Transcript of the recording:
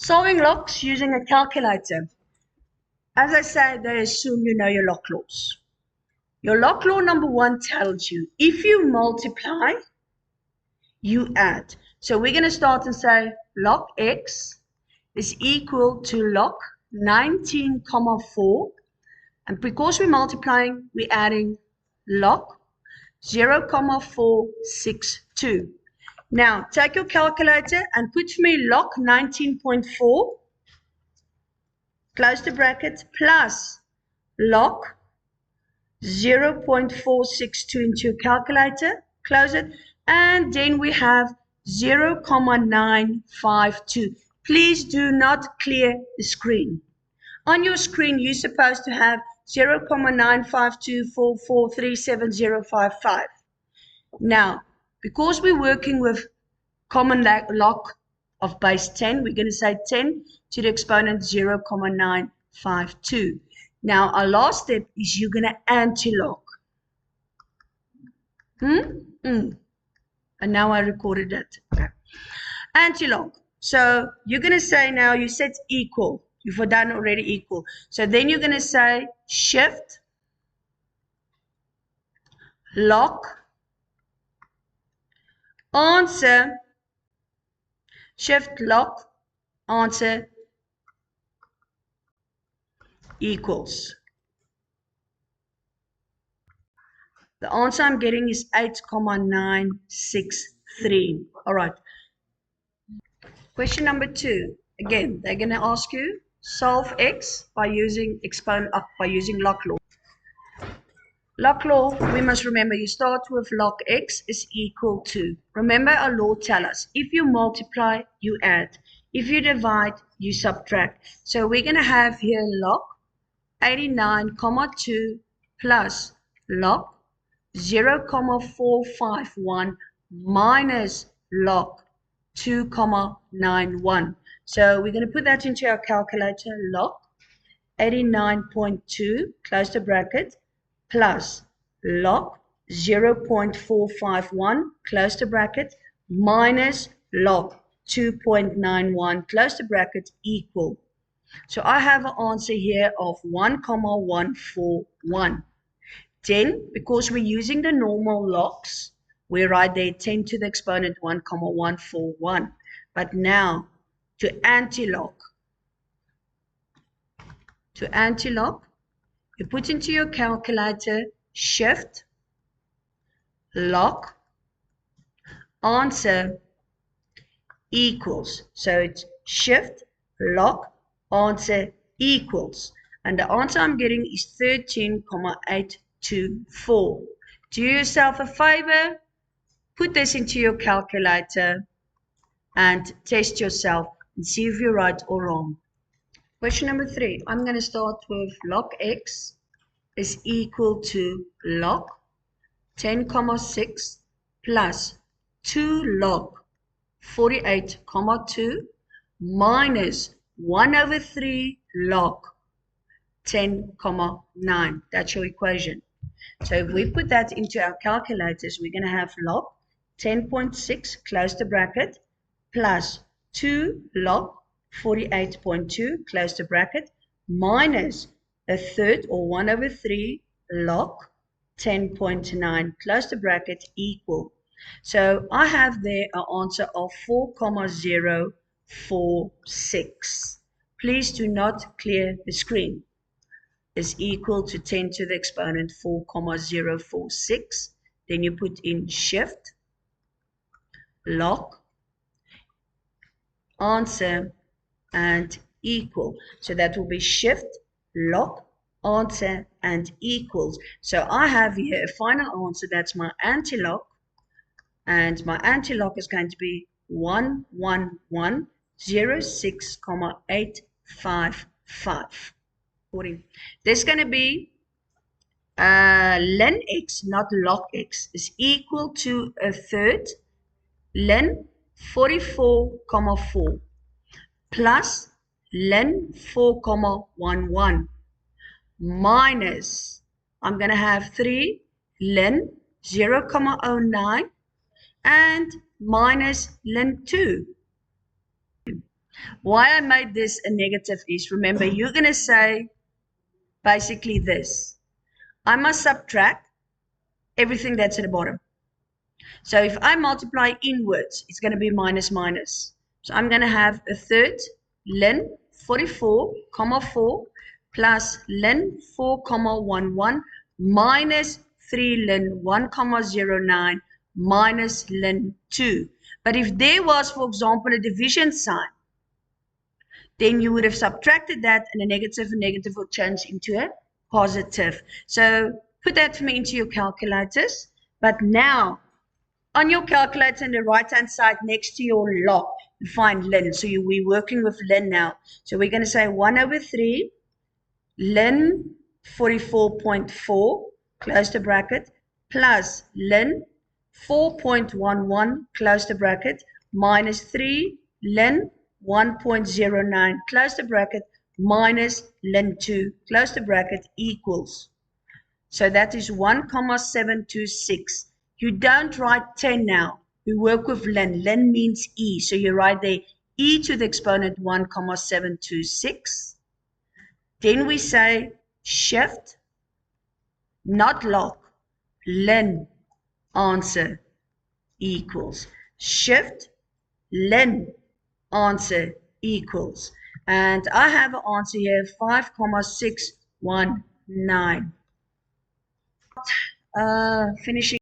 Solving logs using a calculator. As I said, they assume you know your log laws. Your log law number 1 tells you if you multiply, you add. So we're going to start and say log x is equal to log 19,4. And because we're multiplying, we're adding log 0,462. Now, take your calculator and put for me log 19.4, close the bracket, plus log 0.462 into your calculator, close it, and then we have 0,952. Please do not clear the screen. On your screen, you're supposed to have 0,9524437,055. Now, because we're working with common log of base 10, we're going to say 10 to the exponent 0,952. Now, our last step is you're going to anti-log. And now I recorded it. Okay. Anti-log. So you're going to say now, you said equal. You've done already equal. So then you're going to say shift log answer, shift log answer equals. The answer I'm getting is 8,963. All right. Question number 2. Again, they're going to ask you solve x by using log law. Log law, we must remember, you start with log x is equal to. Remember, our law tells us if you multiply, you add. If you divide, you subtract. So we're going to have here log 89,2 plus log 0,451 minus log 2,91. So we're going to put that into our calculator. Log 89.2, close the bracket, plus log 0.451, close the bracket, minus log 2.91, close the bracket, equal. So I have an answer here of 1,141. Then, because we're using the normal logs, we write there 10 to the exponent 1,141. But now, to anti-log, you put into your calculator shift log answer equals. So it's shift log answer equals. And the answer I'm getting is 13,824. Do yourself a favor, put this into your calculator and test yourself and see if you're right or wrong. Question number 3, I'm going to start with log x is equal to log 10,6 plus 2 log 48,2 minus 1/3 log 10,9. That's your equation. So if we put that into our calculators, we're going to have log 10.6, close the bracket, plus 2 log 48.2, close the bracket, minus 1/3 or 1/3 log 10.9, close the bracket, equal. So I have there an answer of 4,046. Please do not clear the screen. Is equal to 10 to the exponent 4,046. Then you put in shift log answer and equal. So that will be shift log answer and equals. So I have here a final answer. That's my anti-log, and my anti-log is going to be 11106,855. There's going to be len x, not log x, is equal to 1/3 len 44,4 plus len 4,11 minus, I'm going to have 3 len 0,09 and minus len 2. Why I made this a negative is, remember, you're going to say basically this. I must subtract everything that's at the bottom. So if I multiply inwards, it's going to be minus minus. So I'm going to have a third ln 44,4 plus ln 4,11 minus 3 ln 1,09 minus ln 2. But if there was, for example, a division sign, then you would have subtracted that, and a negative will change into a positive. So put that for me into your calculators. But now, on your calculator on the right-hand side next to your log, you find ln. So we're working with ln now. So we're going to say 1 over 3 ln 44.4, close the bracket, plus ln 4.11, close the bracket, minus 3 ln 1.09, close the bracket, minus ln 2, close the bracket, equals. So that is 1,726. You don't write 10 now. We work with ln. Ln means e. So you write there e to the exponent 1,726. Then we say shift, not log, ln answer equals. Shift, ln answer equals. And I have an answer here, 5,619. Finishing